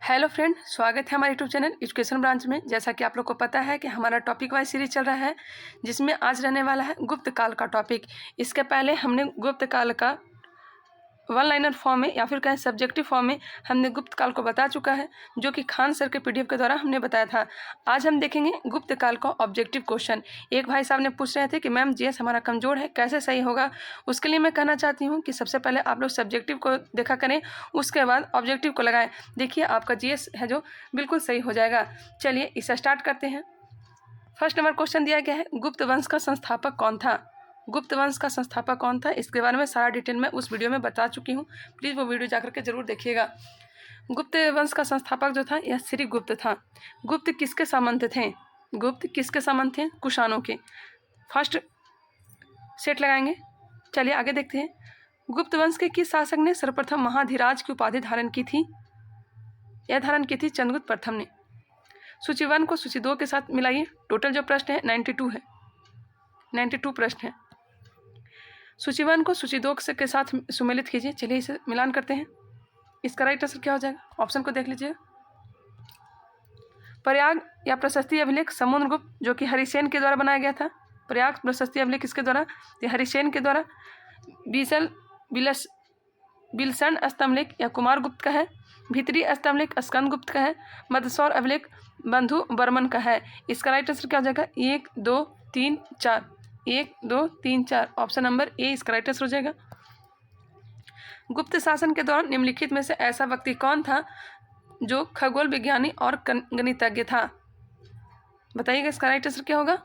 Hello friend, स्वागत है हमारे यूट्यूब चैनल एजुकेशन ब्रांच में। जैसा कि आप लोग को पता है कि हमारा टॉपिक वाइज सीरीज चल रहा है, जिसमें आज रहने वाला है गुप्त काल का टॉपिक। इसके पहले हमने गुप्त काल का वन लाइनर फॉर्म में या फिर कहें सब्जेक्टिव फॉर्म में हमने गुप्त काल को बता चुका है, जो कि खान सर के पीडीएफ के द्वारा हमने बताया था। आज हम देखेंगे गुप्त काल का ऑब्जेक्टिव क्वेश्चन। एक भाई साहब ने पूछ रहे थे कि मैम जीएस हमारा कमज़ोर है, कैसे सही होगा। उसके लिए मैं कहना चाहती हूँ कि सबसे पहले आप लोग सब्जेक्टिव को देखा करें, उसके बाद ऑब्जेक्टिव को लगाएं। देखिए आपका जीएस है जो बिल्कुल सही हो जाएगा। चलिए इसे स्टार्ट करते हैं। फर्स्ट नंबर क्वेश्चन दिया गया है, गुप्त वंश का संस्थापक कौन था। गुप्त वंश का संस्थापक कौन था, इसके बारे में सारा डिटेल में उस वीडियो में बता चुकी हूँ। प्लीज़ वो वीडियो जाकर के जरूर देखिएगा। गुप्त वंश का संस्थापक जो था यह श्री गुप्त था। गुप्त किसके सामंत थे? गुप्त किसके सामंत थे? कुषाणों के। फर्स्ट सेट लगाएंगे। चलिए आगे देखते हैं। गुप्त वंश के किस शासक ने सर्वप्रथम महाधिराज की उपाधि धारण की थी? यह धारण की थी चंद्रगुप्त प्रथम ने। सूची 1 को सूची 2 के साथ मिलाइए। टोटल जो प्रश्न है 92 है, 92 प्रश्न है। सूची 1 को सूची 2 के साथ सुमेलित कीजिए। चलिए इसे मिलान करते हैं। इसका राइट आंसर क्या हो जाएगा? ऑप्शन को देख लीजिए। प्रयाग या प्रशस्ति अभिलेख समुद्रगुप्त, जो कि हरिसेन के द्वारा बनाया गया था। प्रयाग प्रशस्ति अभिलेख किसके द्वारा? हरिसेन के द्वारा। बिलसन स्तंभलेख या कुमार गुप्त का है। भीतरी स्तंभलेख स्कंद गुप्त का है। मदसौर अभिलेख बंधु बर्मन का है। इसका राइट आंसर क्या हो जाएगा? 1 2 3 4, 1 2 3 4। ऑप्शन नंबर ए इसका राइट आंसर हो जाएगा। गुप्त शासन के दौरान निम्नलिखित में से ऐसा व्यक्ति कौन था जो खगोल विज्ञानी और गणितज्ञ था? बताइएगा इसका राइट आंसर क्या होगा?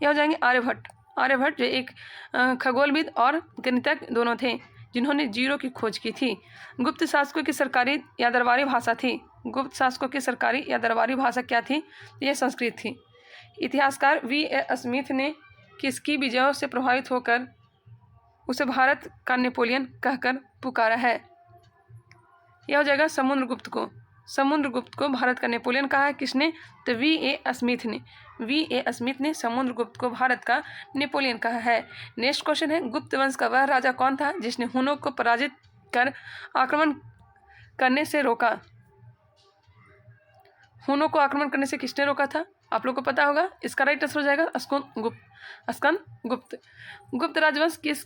यह हो जाएंगे आर्यभट्ट। आर्यभट्ट जो एक खगोलविद और गणितज्ञ दोनों थे, जिन्होंने जीरो की खोज की थी। गुप्त शासकों की सरकारी या दरबारी भाषा थी। गुप्त शासकों की सरकारी या दरबारी भाषा क्या थी? यह संस्कृत थी। इतिहासकार V.A. स्मिथ ने किसकी विजयों से प्रभावित होकर उसे भारत का नेपोलियन कहकर पुकारा है? यह हो जाएगा समुद्रगुप्त को। समुद्रगुप्त को भारत का नेपोलियन कहा है। किसने? तो V.A. स्मिथ ने। V.A. स्मिथ ने समुद्रगुप्त को भारत का नेपोलियन कहा है। नेक्स्ट क्वेश्चन है, गुप्त वंश का वह राजा कौन था जिसने हुनों को पराजित कर आक्रमण करने से रोका? हुनों को आक्रमण करने से किसने रोका था? आप लोग को पता होगा। इसका राइट आंसर हो जाएगा स्कंद गुप्त। गुप्त राजवंश किस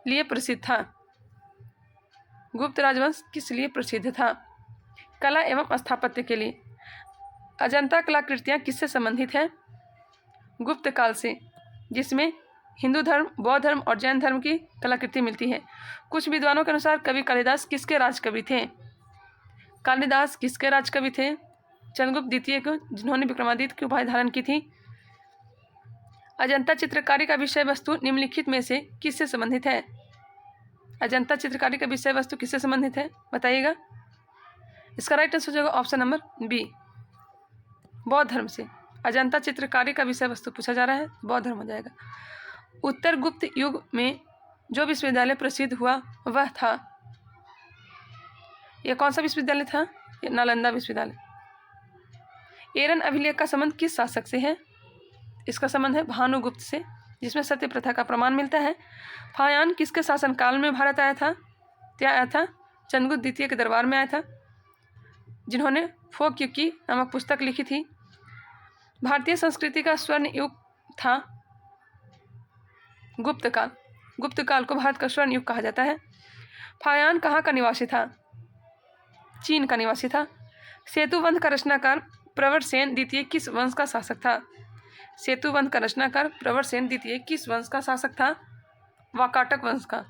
लिए प्रसिद्ध था? गुप्त राजवंश किस लिए प्रसिद्ध था? कला एवं स्थापत्य के लिए। अजंता कलाकृतियाँ किससे संबंधित हैं? गुप्त काल से, जिसमें हिंदू धर्म, बौद्ध धर्म और जैन धर्म की कलाकृति मिलती है। कुछ विद्वानों के अनुसार कवि कालिदास किसके राजकवि थे? कालिदास किसके राजकवि थे? चंद्रगुप्त द्वितीय को, जिन्होंने विक्रमादित्य की उपाधि धारण की थी। अजंता चित्रकारी का विषय वस्तु निम्नलिखित में से किससे संबंधित है? अजंता चित्रकारी का विषय वस्तु किससे संबंधित है? बताइएगा। इसका राइट आंसर हो जाएगा ऑप्शन नंबर बी, बौद्ध धर्म से। अजंता चित्रकारी का विषय वस्तु पूछा जा रहा है, बौद्ध धर्म हो जाएगा। उत्तर गुप्त युग में जो विश्वविद्यालय प्रसिद्ध हुआ वह था, यह कौन सा विश्वविद्यालय था? नालंदा विश्वविद्यालय। एरन अभिलेख का संबंध किस शासक से है? इसका संबंध है भानुगुप्त से, जिसमें सत्य प्रथा का प्रमाण मिलता है। फायान किसके शासनकाल में भारत आया था? क्या आया था? चंद्रगुप्त द्वितीय के दरबार में आया था, जिन्होंने फोक युग की नामक पुस्तक लिखी थी। भारतीय संस्कृति का स्वर्ण युग था गुप्त काल। गुप्त काल को भारत का स्वर्ण युग कहा जाता है। फायान कहाँ का निवासी था? चीन का निवासी था। सेतुबंध का रचनाकार प्रवरसेन द्वितीय किस वंश का शासक था? सेतुबंध का रचनाकार प्रवरसेन द्वितीय किस वंश का शासक था? वाकाटक वंश का।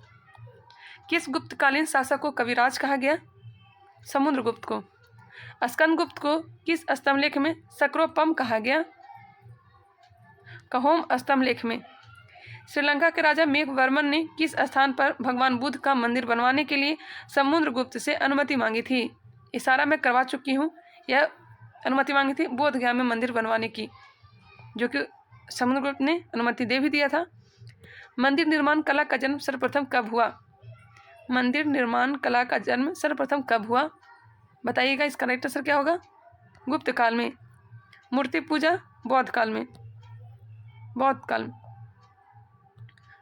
किस गुप्तकालीन शासक को कविराज कहा गया? समुद्रगुप्त को। स्कंदगुप्त को किस स्तंभलेख में सक्रोपम कहा गया? कहोम स्तंभलेख में। श्रीलंका के राजा मेघवर्मन ने किस स्थान पर भगवान बुद्ध का मंदिर बनवाने के लिए समुद्रगुप्त से अनुमति मांगी थी? इशारा मैं करवा चुकी हूँ। यह अनुमति मांगी थी बोध गया में मंदिर बनवाने की, जो कि समुद्रगुप्त ने अनुमति दे भी दिया था। मंदिर निर्माण कला का जन्म सर्वप्रथम कब हुआ? मंदिर निर्माण कला का जन्म सर्वप्रथम कब हुआ? बताइएगा। इसका राइट आंसर क्या होगा? गुप्त काल में। मूर्ति पूजा बौद्ध काल में। बौद्ध काल में,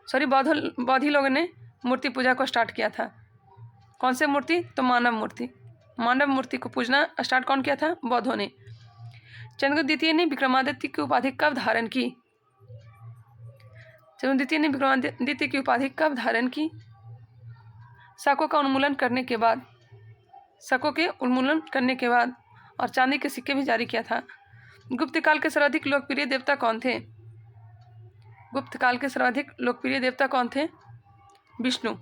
सॉरी, बौद्धी लोगों ने मूर्ति पूजा को स्टार्ट किया था। कौन से मूर्ति? तो मानव मूर्ति। मानव मूर्ति को पूजना स्टार्ट कौन किया था? बौद्धों ने। चंद्रगुप्त द्वितीय ने विक्रमादित्य की उपाधि कब धारण की? चंद्रगुप्त द्वितीय ने विक्रमादित्य की उपाधि कब धारण की? शकों का उन्मूलन करने के बाद, शकों के उन्मूलन करने के बाद, और चांदी के सिक्के भी जारी किया था। गुप्त काल के सर्वाधिक लोकप्रिय देवता कौन थे? गुप्त काल के सर्वाधिक लोकप्रिय देवता कौन थे? विष्णु।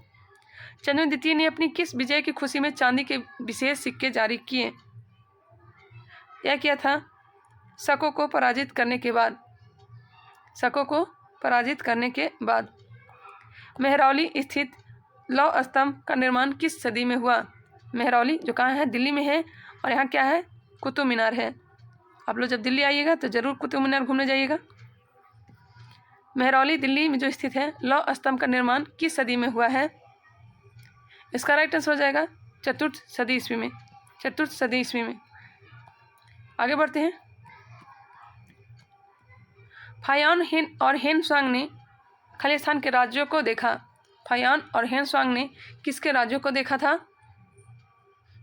चंद्रगुप्त द्वितीय ने अपनी किस विजय की खुशी में चांदी के विशेष सिक्के जारी किए? यह किया था शकों को पराजित करने के बाद। शकों को पराजित करने के बाद। मेहरौली स्थित लौह स्तंभ का निर्माण किस सदी में हुआ? मेहरौली जो कहाँ है? दिल्ली में है, और यहाँ क्या है? कुतुब मीनार है। आप लोग जब दिल्ली आइएगा तो जरूर कुतुब मीनार घूमने जाइएगा। मेहरौली दिल्ली में जो स्थित है, लौह स्तंभ का निर्माण किस सदी में हुआ है? इसका राइट आंसर हो जाएगा चतुर्थ सदी ईस्वी में। चतुर्थ सदी ईस्वी में। आगे बढ़ते हैं। फायान और हेनस्वांग ने खालिस्तान के राज्यों को देखा। फायान और हेनस्वांग ने किसके राज्यों को देखा था?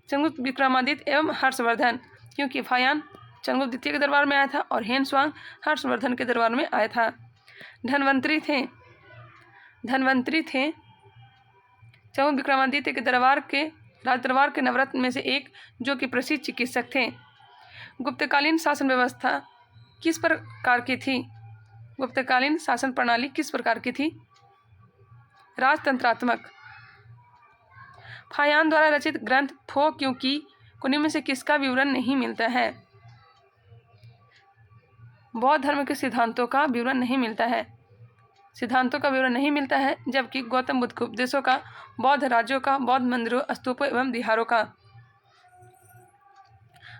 चंद्रगुप्त, विक्रमादित्य एवं हर्षवर्धन, क्योंकि फायान चंद्रगुप्त द्वितीय के दरबार में आया था और हेनस्वांग हर्षवर्धन के दरबार में आया था। धन्वंतरी थे चंद्रगुप्त विक्रमादित्य के राज दरबार के नवरत्न में से एक, जो कि प्रसिद्ध चिकित्सक थे। गुप्तकालीन शासन व्यवस्था किस प्रकार की थी? गुप्तकालीन शासन प्रणाली किस प्रकार की थी? राजतंत्रात्मक। फायान द्वारा रचित ग्रंथ फो क्यों की को निम्न में से किसका विवरण नहीं मिलता है? बौद्ध धर्म के सिद्धांतों का विवरण नहीं मिलता है। सिद्धांतों का विवरण नहीं मिलता है, जबकि गौतम बुद्ध के उपदेशों का, बौद्ध राज्यों का, बौद्ध मंदिरों, स्तूपों एवं विहारों का।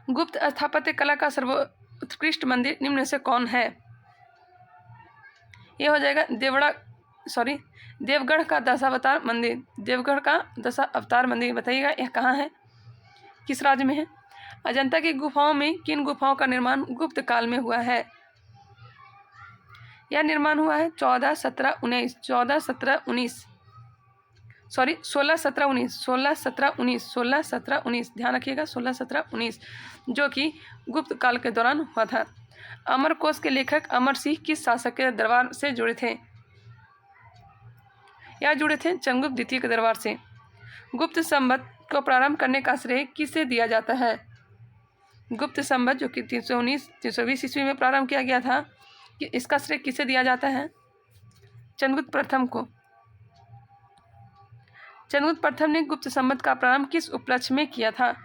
गुप्त स्थापत्य कला का सर्वोत्कृष्ट मंदिर निम्न में से कौन है? यह हो जाएगा देवगढ़ का दशावतार मंदिर। देवगढ़ का दशावतार मंदिर। बताइएगा यह कहाँ है, किस राज्य में है? अजंता की गुफाओं में किन गुफाओं का निर्माण गुप्त काल में हुआ है? यह निर्माण हुआ है 16, 17, 19। ध्यान रखिएगा 16, 17, 19, जो कि गुप्त काल के दौरान हुआ था। अमरकोश के लेखक अमर सिंह किस शासक के दरबार से जुड़े थे? या जुड़े थे चंद्रगुप्त द्वितीय के दरबार से। गुप्त संवत को प्रारंभ करने का श्रेय किसे दिया जाता है? गुप्त संवत जो कि 320 ईस्वी में प्रारंभ किया गया था, कि इसका श्रेय किसे दिया जाता है? चंद्रगुप्त प्रथम को। चंद्रगुप्त प्रथम ने गुप्त संवत का प्रारंभ किस उपलक्ष्य में किया था?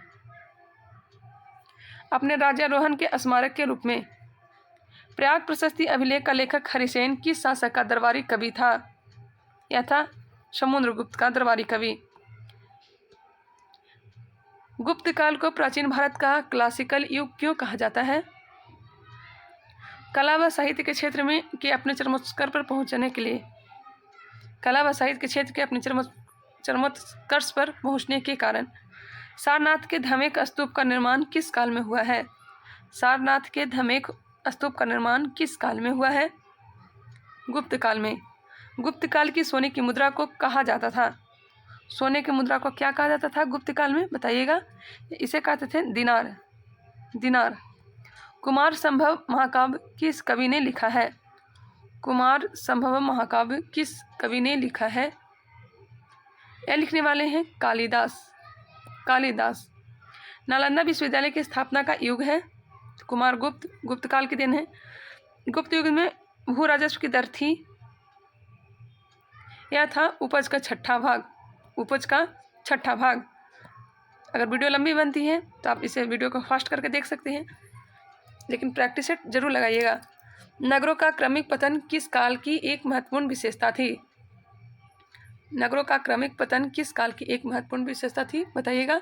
अपने राज्यारोहण के स्मारक के रूप में। प्रयाग प्रशस्ति अभिलेख का लेखक हरिसेन किस शासक का दरबारी कवि था? यह था समुद्रगुप्त का दरबारी कवि। गुप्त काल को प्राचीन भारत का क्लासिकल युग क्यों कहा जाता है? कला व साहित्य के क्षेत्र में के अपने चरमोत्कर्ष पर पहुंचने के लिए, कला व साहित्य के क्षेत्र के अपने चरमोत्कर्ष पर पहुंचने के कारण सारनाथ के धमेक स्तूप का निर्माण किस काल में हुआ है? सारनाथ के धमेक स्तूप का निर्माण किस काल में हुआ है? गुप्त काल में। गुप्त काल की सोने की मुद्रा को कहा जाता था। सोने की मुद्रा को क्या कहा जाता था गुप्त काल में? बताइएगा। इसे कहते थे दिनार। कुमार संभव महाकाव्य किस कवि ने लिखा है? कुमार संभव महाकाव्य किस कवि ने लिखा है? यह लिखने वाले हैं कालिदास। नालंदा विश्वविद्यालय की स्थापना का युग है कुमार गुप्त काल के दिन है। गुप्त युग में भू राजस्व की दर थी, यह था उपज का छठा भाग। अगर वीडियो लंबी बनती है तो आप इसे वीडियो को फास्ट करके देख सकते हैं, लेकिन प्रैक्टिस सेट जरूर लगाइएगा। नगरों का क्रमिक पतन किस काल की एक महत्वपूर्ण विशेषता थी? नगरों का क्रमिक पतन किस काल की एक महत्वपूर्ण विशेषता थी? बताइएगा।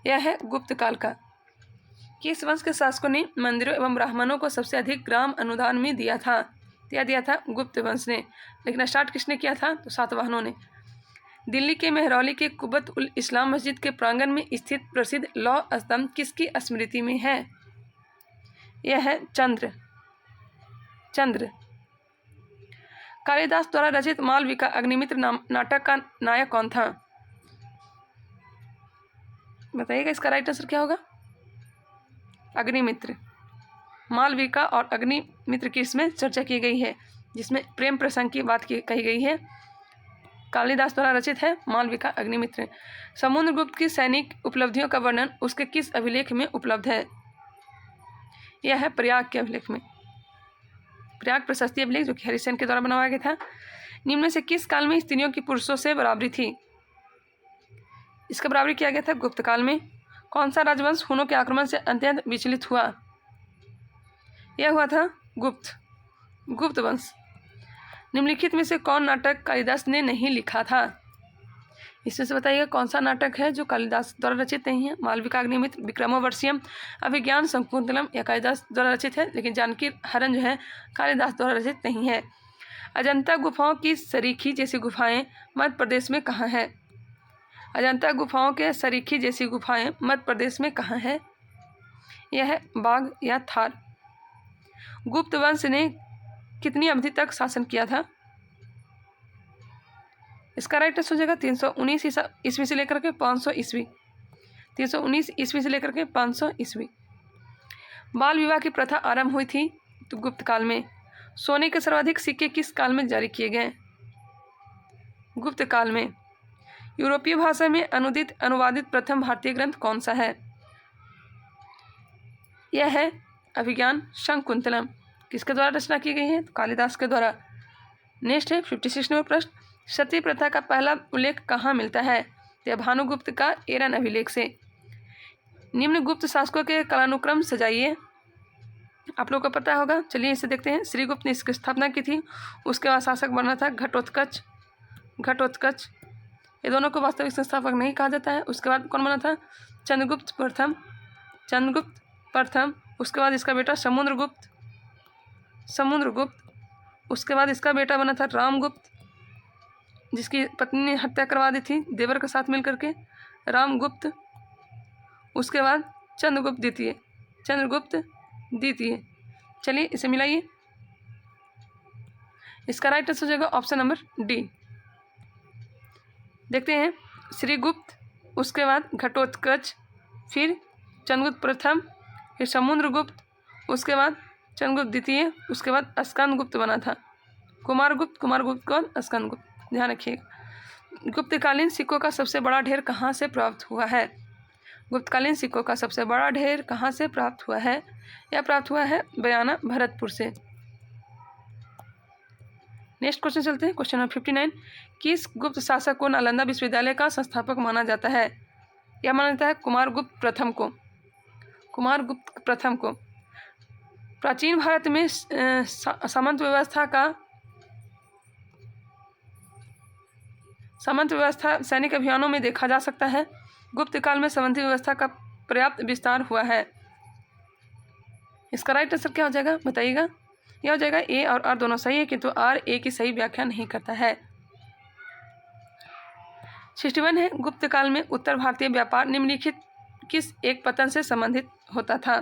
यह है गुप्त काल का। किस वंश के शासकों ने मंदिरों एवं ब्राह्मणों को सबसे अधिक ग्राम अनुदान में दिया था? गुप्त वंश ने। लेकिन स्टार्ट किसने किया था? तो सातवाहनों ने। दिल्ली के मेहरौली के कुब्बत उल इस्लाम मस्जिद के प्रांगण में स्थित प्रसिद्ध लौह स्तंभ किसकी स्मृति में है? यह है चंद्र। कालिदास द्वारा रचित मालविका अग्निमित्र नाटक का नायक कौन था? बताइएगा इसका राइट आंसर क्या होगा? अग्निमित्र। मालविका और अग्निमित्र की इसमें चर्चा की गई है, जिसमें प्रेम प्रसंग की बात कही गई है। कालिदास द्वारा रचित है मालविका अग्निमित्र। समुद्रगुप्त की सैनिक उपलब्धियों का वर्णन उसके किस अभिलेख में उपलब्ध है? यह है प्रयाग के अभिलेख में, प्रयाग प्रशस्ति अभिलेख, जो कि हरिसेन के द्वारा बनवाया गया था। निम्न में से किस काल में स्त्रियों की पुरुषों से बराबरी थी? इसका बराबरी किया गया था गुप्त काल में। कौन सा राजवंश हुनों के आक्रमण से अत्यंत विचलित हुआ? यह हुआ था गुप्त वंश। निम्नलिखित में से कौन नाटक कालिदास ने नहीं लिखा था? इसमें से बताइएगा कौन सा नाटक है जो कालिदास द्वारा रचित नहीं है? मालविका अग्निमित्र, विक्रमोर्वशीयम, अभिज्ञान, शंकुंतलम या कालिदास द्वारा रचित है, लेकिन जानकी हरण जो है कालिदास द्वारा रचित नहीं है। अजंता गुफाओं की सरीखी जैसी गुफाएं मध्य प्रदेश में कहाँ है? अजंता गुफाओं के सरीखी जैसी गुफाएं मध्य प्रदेश में कहाँ है? यह है बाघ या थार। गुप्त वंश ने कितनी अवधि तक शासन किया था? इसका राइट आंसर हो जाएगा 319 ईस्वी से लेकर के 500 ईस्वी। 319 ईस्वी से लेकर के 500 ईस्वी। बाल विवाह की प्रथा आरंभ हुई थी तो गुप्त काल में। सोने के सर्वाधिक सिक्के किस काल में जारी किए गए? गुप्त काल में। यूरोपीय भाषा में अनुवादित प्रथम भारतीय ग्रंथ कौन सा है? यह है अभिज्ञान शंकुंतलम। किसके द्वारा रचना की गई है? तो कालिदास के द्वारा। नेक्स्ट है 56 नंबर प्रश्न, सती प्रथा का पहला उल्लेख कहाँ मिलता है? यह भानुगुप्त का एरन अभिलेख से। निम्न गुप्त शासकों के कालानुक्रम सजाइए। आप लोग को पता होगा, चलिए इसे देखते हैं। श्रीगुप्त ने इसकी स्थापना की थी। उसके बाद शासक बना था घटोत्कच। ये दोनों को वास्तविक संस्थापक नहीं कहा जाता है। उसके बाद कौन बना था? चंद्रगुप्त प्रथम। उसके बाद इसका बेटा समुद्रगुप्त। उसके बाद इसका बेटा बना था रामगुप्त, जिसकी पत्नी ने हत्या करवा दी थी देवर के साथ मिलकर के, रामगुप्त। उसके बाद चंद्रगुप्त द्वितीय। चलिए इसे मिलाइए। इसका राइट आंसर हो जाएगा ऑप्शन नंबर डी। देखते हैं, श्रीगुप्त, उसके बाद घटोत्कच, फिर चंद्रगुप्त प्रथम, फिर समुद्रगुप्त, उसके बाद चंद्रगुप्त द्वितीय, उसके बाद स्कंदगुप्त बना था। कुमारगुप्त को स्कंदगुप्त। ध्यान रखिएगा। गुप्तकालीन सिक्कों का सबसे बड़ा ढेर कहाँ से प्राप्त हुआ है? गुप्तकालीन सिक्कों का सबसे बड़ा ढेर कहाँ से प्राप्त हुआ है? यह प्राप्त हुआ है बयाना, भरतपुर से। नेक्स्ट क्वेश्चन चलते हैं, क्वेश्चन नंबर 59। किस गुप्त शासक को नालंदा विश्वविद्यालय का संस्थापक माना जाता है? यह माना जाता है कुमारगुप्त प्रथम को। प्राचीन भारत में सामंत व्यवस्था सैनिक अभियानों में देखा जा सकता है। गुप्त काल में सामंती व्यवस्था का पर्याप्त विस्तार हुआ है। इसका राइट आंसर क्या हो जाएगा बताइएगा? यह हो जाएगा ए और आर दोनों सही है, किंतु आर ए की सही व्याख्या नहीं करता है। 61 है, गुप्त काल में उत्तर भारतीय व्यापार निम्नलिखित किस एक पतन से संबंधित होता था?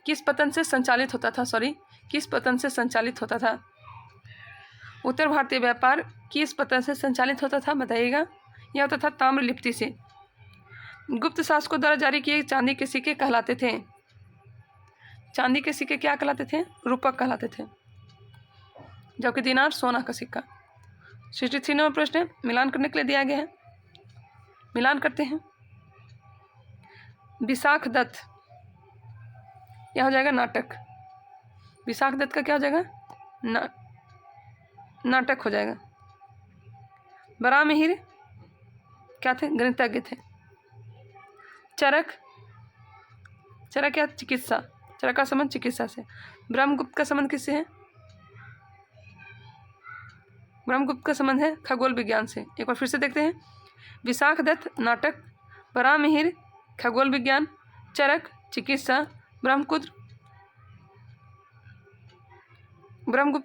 किस पतन से संचालित होता था? उत्तर भारतीय व्यापार किस पतन से संचालित होता था बताइएगा? यह होता था ताम्रलिप्ति से। गुप्त शासकों द्वारा जारी किए चांदी के सिक्के कहलाते थे। चांदी के सिक्के क्या कहलाते थे? रूपक कहलाते थे, जबकि दिनार सोना का सिक्का। 63 नंबर प्रश्न है, मिलान करने के लिए दिया गया है, मिलान करते हैं। विशाख दत्त, यह हो जाएगा नाटक। विशाख दत्त का क्या हो जाएगा? नाटक हो जाएगा। बरामिहिर क्या थे? गणितज्ञ थे। चरक क्या? चिकित्सा। चरक का संबंध चिकित्सा से। ब्रह्मगुप्त का संबंध किससे है? ब्रह्मगुप्त का संबंध है खगोल विज्ञान से। एक बार फिर से देखते हैं। विशाख दत्त नाटक, बरामिहिर खगोल विज्ञान, चरक चिकित्सा, ब्रह्मगुप्त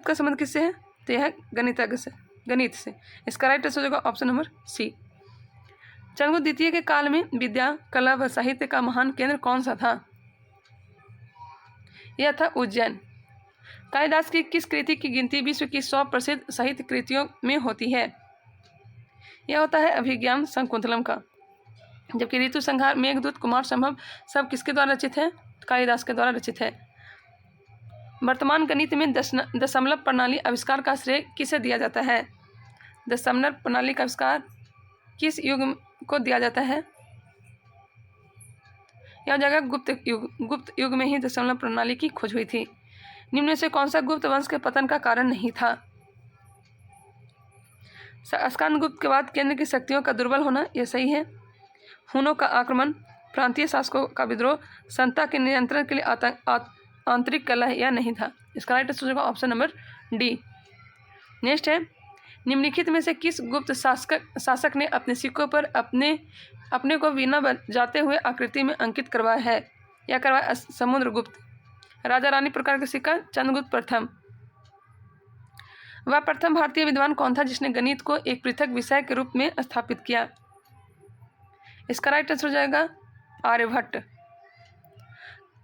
का संबंध किससे है? तो यह है गणित से। इसका राइट आंसर होगा ऑप्शन नंबर सी। चंद्रगुप्त द्वितीय के काल में विद्या, कला व साहित्य का महान केंद्र कौन सा था? यह था उज्जैन। कालिदास की किस कृति की गिनती विश्व की 100 प्रसिद्ध साहित्य कृतियों में होती है? यह होता है अभिज्ञान शंकुंतलम का। जबकि ऋतु संहार, मेघदूत, कुमार संभव सब किसके द्वारा रचित है? कालिदास के द्वारा रचित है। वर्तमान गणित में दशमलव प्रणाली आविष्कार का श्रेय किसे दिया जाता है? दशमलव प्रणाली का आविष्कार किस युग को दिया जाता है? यह जगह गुप्त युग में ही दशमलव प्रणाली की खोज हुई थी। निम्न में से कौन सा गुप्त वंश के पतन का कारण नहीं था? स्कंदगुप्त के बाद केंद्र की शक्तियों का दुर्बल होना, यह सही है। हुनों का आक्रमण, प्रांतीय शासकों का विद्रोह, संता के नियंत्रण के लिए आंतरिक कलह, यह नहीं था। इसका राइट आंसर होगा ऑप्शन नंबर डी। नेक्स्ट है, निम्नलिखित में से किस गुप्त शासक ने अपने सिक्कों पर अपने को वीणा बजाते हुए आकृति में अंकित करवाया है? यह करवाया समुद्रगुप्त। राजा रानी प्रकार का सिक्का, चंद्रगुप्त प्रथम। वह प्रथम भारतीय विद्वान कौन था जिसने गणित को एक पृथक विषय के रूप में स्थापित किया? इसका राइट आंसर हो जाएगा आर्यभट्ट।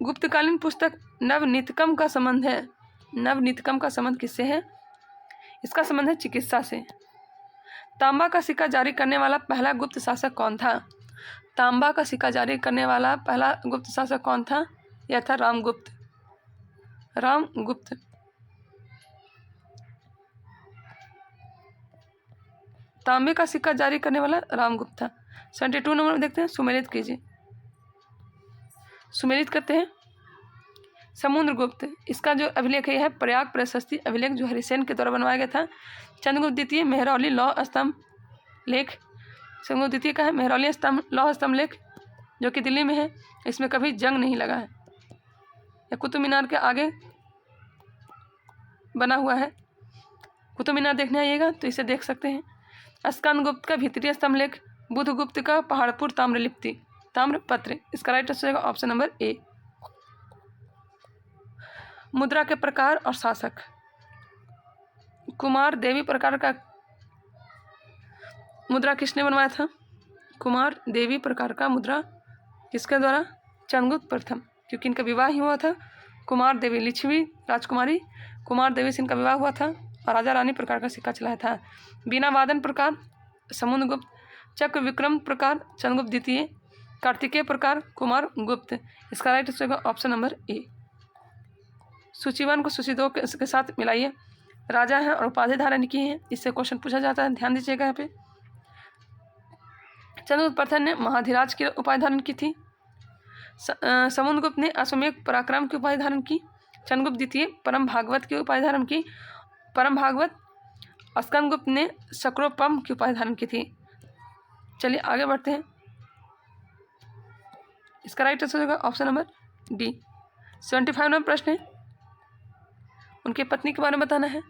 गुप्तकालीन पुस्तक नवनीतकम का संबंध है। नवनीतकम का संबंध किससे है? इसका संबंध है चिकित्सा से। तांबा का सिक्का जारी करने वाला पहला गुप्त शासक कौन था? तांबा का सिक्का जारी करने वाला पहला गुप्त शासक कौन था? यह था रामगुप्त। रामगुप्त। तांबे का सिक्का जारी करने वाला रामगुप्त था। 72 नंबर में देखते हैं, सुमेलित कीजिए। सुमेलित करते हैं समुद्रगुप्त। इसका जो अभिलेख है प्रयाग प्रशस्ति अभिलेख, जो हरिसेन के द्वारा बनवाया गया था। चंद्रगुप्त द्वितीय मेहरौली लौह स्तंभ लेख। चंद्रगुप्त द्वितीय का है मेहरौली लौह स्तंभ लेख, जो कि दिल्ली में है। इसमें कभी जंग नहीं लगा है। यह कुतुब मीनार के आगे बना हुआ है। कुतुब मीनार देखने आइएगा तो इसे देख सकते हैं। स्कंदगुप्त का भीतरीय स्तंभ लेख। बुधगुप्त का पहाड़पुर ताम्रपत्र। इसका राइट आंसर होगा ऑप्शन नंबर ए। मुद्रा के प्रकार और शासक। कुमार देवी प्रकार का मुद्रा किसने बनवाया था? कुमार देवी प्रकार का मुद्रा किसके द्वारा? चंद्रगुप्त प्रथम, क्योंकि इनका विवाह ही हुआ था। कुमार देवी लिच्छवी राजकुमारी कुमार देवी से इनका विवाह हुआ था और राजा रानी प्रकार का सिक्का चलाया था। बीना वादन प्रकार समुद्रगुप्त। चक्र विक्रम प्रकार चंद्रगुप्त द्वितीय। कार्तिकेय प्रकार कुमार गुप्त। इसका राइट आंसर होगा ऑप्शन नंबर ए। सूची 1 को सूची 2 के साथ मिलाइए। राजा है और उपाधि धारण की है, इससे क्वेश्चन पूछा जाता है, ध्यान दीजिएगा यहाँ पे। चंद्रगुप्त प्रथम ने महाधिराज की उपाधि धारण की थी। समुद्रगुप्त ने अश्वमेध पराक्रम की उपाधि धारण की। चंद्रगुप्त द्वितीय परम भागवत की उपाधि धारण की। परम भागवत। स्कंदगुप्त ने शक्रोपम की उपाधि धारण की थी। चलिए आगे बढ़ते हैं। इसका राइट आंसर होगा ऑप्शन नंबर डी। 75 नंबर प्रश्न है, उनकी पत्नी के बारे में बताना है।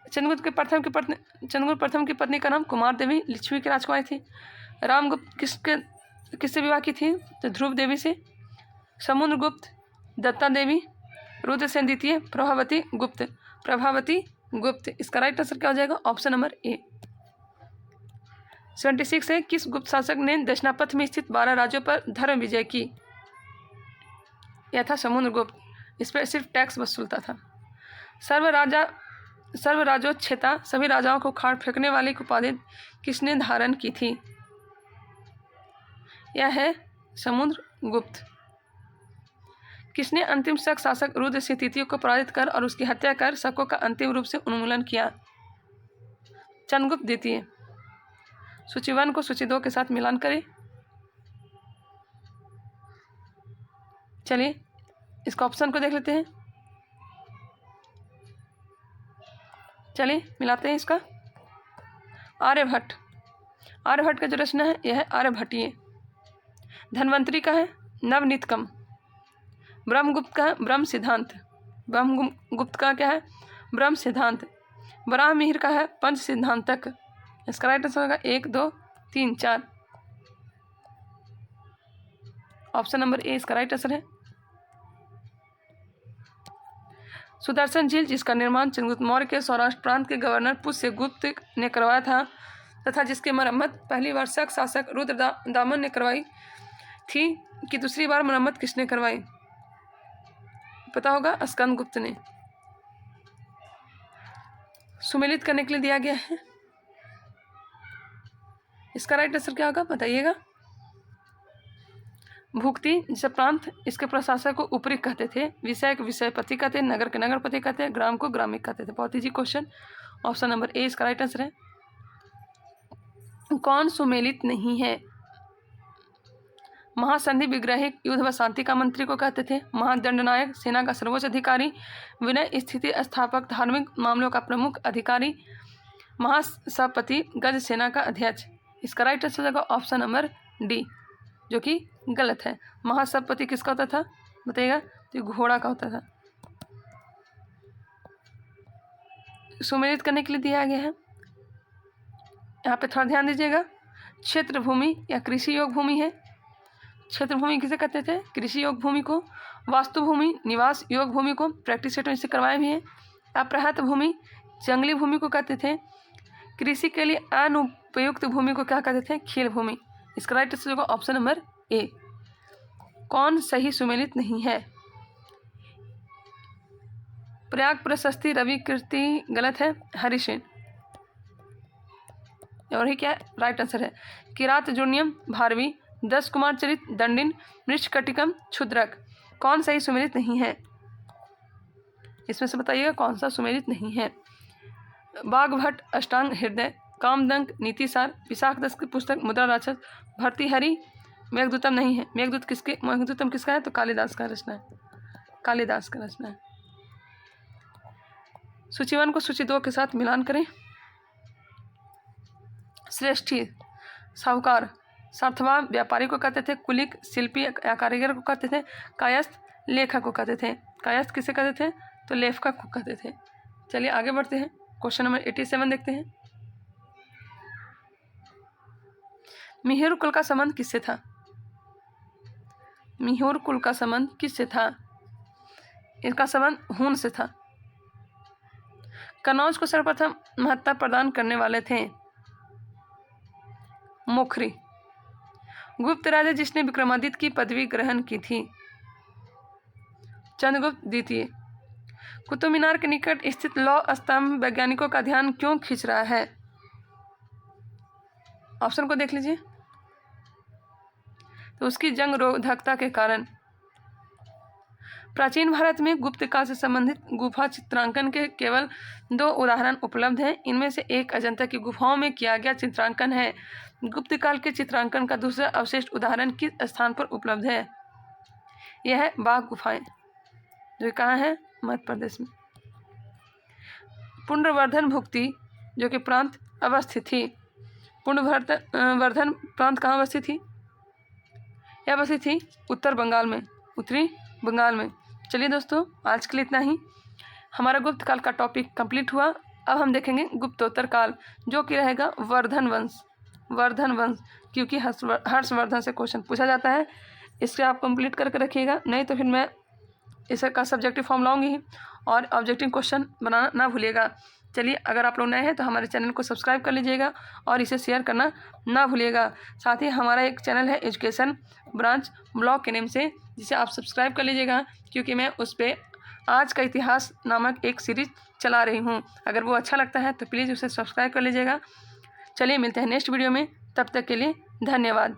चंद्रगुप्त प्रथम की पत्नी का नाम कुमार देवी लिच्छवी की राजकुमारी थी। रामगुप्त किससे विवाह की थी? तो ध्रुव देवी से। समुद्रगुप्त दत्ता देवी। रुद्रसेन द्वितीय प्रभावती गुप्त। इसका राइट आंसर क्या हो जाएगा? Option number A. 76 है, किस गुप्त शासक ने दक्षिणापथ में स्थित 12 राज्यों पर धर्म विजय की? यह था समुद्रगुप्त। इस पर सिर्फ टैक्स वसूलता था। सर्वराजोच्छेता सभी राजाओं को उखाड़ फेंकने वाली उपाधि किसने धारण की थी? यह है समुद्रगुप्त। किसने अंतिम शक शासक रुद्रसेन तृतीय को पराजित कर और उसकी हत्या कर शकों का अंतिम रूप से उन्मूलन किया? चंद्रगुप्त द्वितीय। सूची 1 को सूची 2 के साथ मिलान करें। चलिए इसका ऑप्शन को देख लेते हैं। चलिए मिलाते हैं इसका। आर्यभट्ट का जो रचना है यह है आर्यभट्टीय। धन्वंतरी का है नवनीतकम। ब्रह्मगुप्त का है ब्रह्म सिद्धांत। ब्रह्मगुप्त का क्या है? ब्रह्म सिद्धांत। वराहमिहिर का है पंच सिद्धांतक। इसका राइट आंसर होगा 1 2 3 4। ऑप्शन नंबर ए इसका राइट आंसर है। सुदर्शन झील, जिसका निर्माण चंद्रगुप्त मौर्य के सौराष्ट्र प्रांत के गवर्नर पुष्यगुप्त ने करवाया था तथा जिसकी मरम्मत पहली बार शक शासक रुद्रदामन ने करवाई थी, कि दूसरी बार मरम्मत किसने करवाई? पता होगा, स्कंदगुप्त ने। सुमेलित करने के लिए दिया गया है। इसका राइट आंसर क्या होगा बताइएगा। भुक्ति जिसे प्रांत इसके प्रशासक को उपरी कहते थे, विषय को विषयपति कहते हैं, नगर के नगरपति कहते हैं, ग्राम को ग्रामिक कहते थे। बहुत easy question. Option number A इसका राइट आंसर है। कौन सुमेलित नहीं है? महासंधि विग्रहिक युद्ध व शांति का मंत्री को कहते थे, महादंडनायक सेना का सर्वोच्च अधिकारी, विनय स्थिति स्थापक धार्मिक मामलों का प्रमुख अधिकारी, महासभापति गज सेना का अध्यक्ष। इसका राइट आंसर होगा ऑप्शन नंबर डी, जो कि गलत है। महासभापति किसका होता था बताइएगा? तो घोड़ा का होता था। सुमेलित करने के लिए दिया गया है। यहाँ पे थोड़ा ध्यान दीजिएगा। क्षेत्र भूमि या कृषि योग भूमि है। क्षेत्र भूमि किसे कहते थे? कृषि योग भूमि को। वास्तु भूमि निवास योग भूमि को, प्रैक्टिस सेट में इससे करवाए भी हैं। अप्रहत भूमि जंगली भूमि को कहते थे। कृषि के लिए अनुपयुक्त भूमि को क्या कहते थे? खेल भूमि। इसका राइट आंसर होगा ऑप्शन नंबर ए। कौन सही सुमेलित नहीं है? प्रयाग प्रशस्ति रवि कीर्ति गलत है, हरिसेन। और ही क्या राइट आंसर है? किरात जुर्नियम भारवी, 10 कुमार चरित दंडिन, मृच्छकटिकम क्षुद्रक। कौन सही सुमेलित नहीं है? इसमें से बताइएगा कौन सा सुमेलित नहीं है। बाघभट्ट अष्टांग हृदय, कामदंक नीतिसार, विशाख दस की पुस्तक मुद्रा राक्षस, भर्तृहरि मेघदूतम नहीं है। मेघदूतम किसका है? तो कालिदास का रचना है। कालिदास का रचना है। सूची 1 को सूची 2 के साथ मिलान करें। श्रेष्ठी साहूकार, सार्थवान व्यापारी को कहते थे, कुलिक शिल्पी या कारीगर को कहते थे, कायस्थ लेखक को कहते थे। कायस्थ किसे कहते थे? तो लेखक को कहते थे। चलिए आगे बढ़ते हैं। क्वेश्चन नंबर 87 देखते हैं। मिहिर कुल का संबंध किससे था? मिहिर कुल का संबंध किससे था? इसका संबंध हून से था। कनौज को सर्वप्रथम महत्ता प्रदान करने वाले थे मोखरी। गुप्त राजा जिसने विक्रमादित्य की पदवी ग्रहण की थी, चंद्रगुप्त द्वितीय। कुतुब मीनार के निकट स्थित लौह स्तंभ वैज्ञानिकों का ध्यान क्यों खींच रहा है? ऑप्शन को देख लीजिए। तो उसकी जंग रोधकता के कारण। प्राचीन भारत में गुप्त काल से संबंधित गुफा चित्रांकन के केवल 2 उदाहरण उपलब्ध हैं। इनमें से एक अजंता की गुफाओं में किया गया चित्रांकन है। गुप्त काल के चित्रांकन का दूसरा अवशिष्ट उदाहरण किस स्थान पर उपलब्ध है? यह है बाघ गुफाएं, जो कहाँ है? मध्य प्रदेश में। पुंड्रवर्धन भुक्ति जो कि प्रांत अवस्थित थी। पुंड्रवर्धन प्रांत कहाँ अवस्थित थी? यह अवस्थित थी उत्तर बंगाल में, उत्तरी बंगाल में। चलिए दोस्तों, आज के लिए इतना ही। हमारा गुप्त काल का टॉपिक कंप्लीट हुआ। अब हम देखेंगे गुप्तोत्तर काल, जो कि रहेगा वर्धन वंश। वर्धन वंश, क्योंकि हर्षवर्धन से क्वेश्चन पूछा जाता है। इससे आप कंप्लीट करके रखिएगा, नहीं तो फिर मैं इसका सब्जेक्टिव फॉर्म लाऊंगी ही, और ऑब्जेक्टिव क्वेश्चन बनाना ना भूलिएगा। चलिए, अगर आप लोग नए हैं तो हमारे चैनल को सब्सक्राइब कर लीजिएगा और इसे शेयर करना ना भूलिएगा। साथ ही हमारा एक चैनल है एजुकेशन ब्रांच ब्लॉग के नेम से, जिसे आप सब्सक्राइब कर लीजिएगा, क्योंकि मैं उस पर आज का इतिहास नामक एक सीरीज चला रही हूँ। अगर वो अच्छा लगता है तो प्लीज़ उसे सब्सक्राइब कर लीजिएगा। चलिए मिलते हैं नेक्स्ट वीडियो में, तब तक के लिए धन्यवाद।